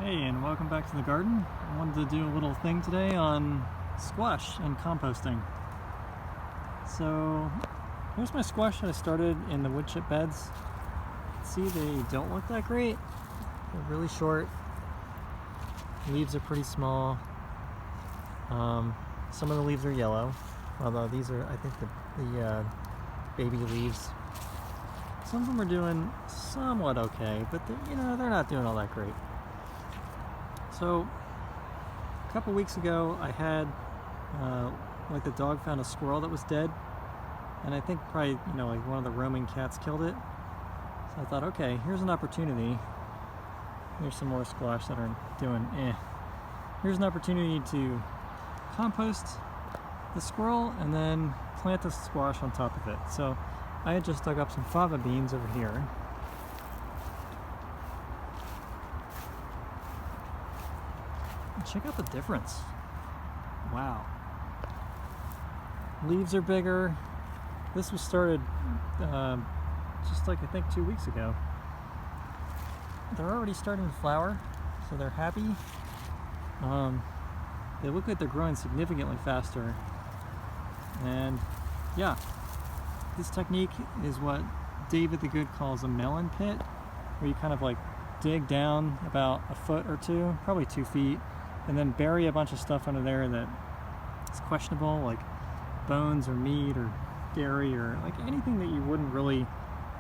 Hey, and welcome back to the garden. I wanted to do a little thing today on squash and composting. So here's my squash that I started in the wood chip beds. See, they don't look that great. They're really short. Leaves are pretty small. Some of the leaves are yellow, although these are, I think, the baby leaves. Some of them are doing somewhat okay, but they're not doing all that great. So a couple weeks ago I had like the dog found a squirrel that was dead, and I think probably like one of the roaming cats killed it. So I thought, okay, here's an opportunity. Here's some more squash that are doing Here's an opportunity to compost the squirrel and then plant the squash on top of it. So I had just dug up some fava beans over here. Check out the difference. Wow. Leaves are bigger. This was started just like I think 2 weeks ago. They're already starting to flower, so they're happy. They look like they're growing significantly faster. And yeah, this technique is what David the Good calls a melon pit, where you kind of like dig down about a foot or two, probably 2 feet, and then bury a bunch of stuff under there that is questionable, like bones or meat or dairy or like anything that you wouldn't really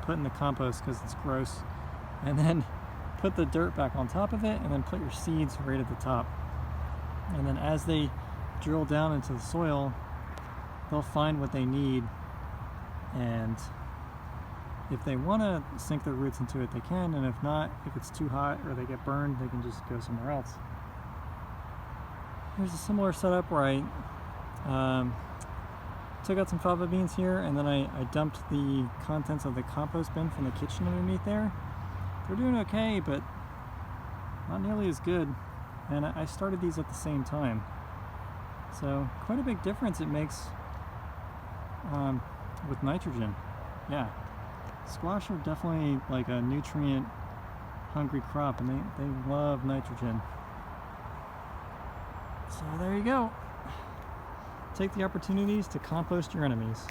put in the compost because it's gross, and then put the dirt back on top of it, and then put your seeds right at the top. And then as they drill down into the soil, they'll find what they need, and if they want to sink their roots into it, they can, and if not, if it's too hot or they get burned, they can just go somewhere else. Here's a similar setup where I took out some fava beans here, and then I dumped the contents of the compost bin from the kitchen underneath there. They're doing okay, but not nearly as good, and I started these at the same time. So quite a big difference it makes with nitrogen. Yeah, squash are definitely like a nutrient hungry crop, and they love nitrogen. So there you go. Take the opportunities to compost your enemies.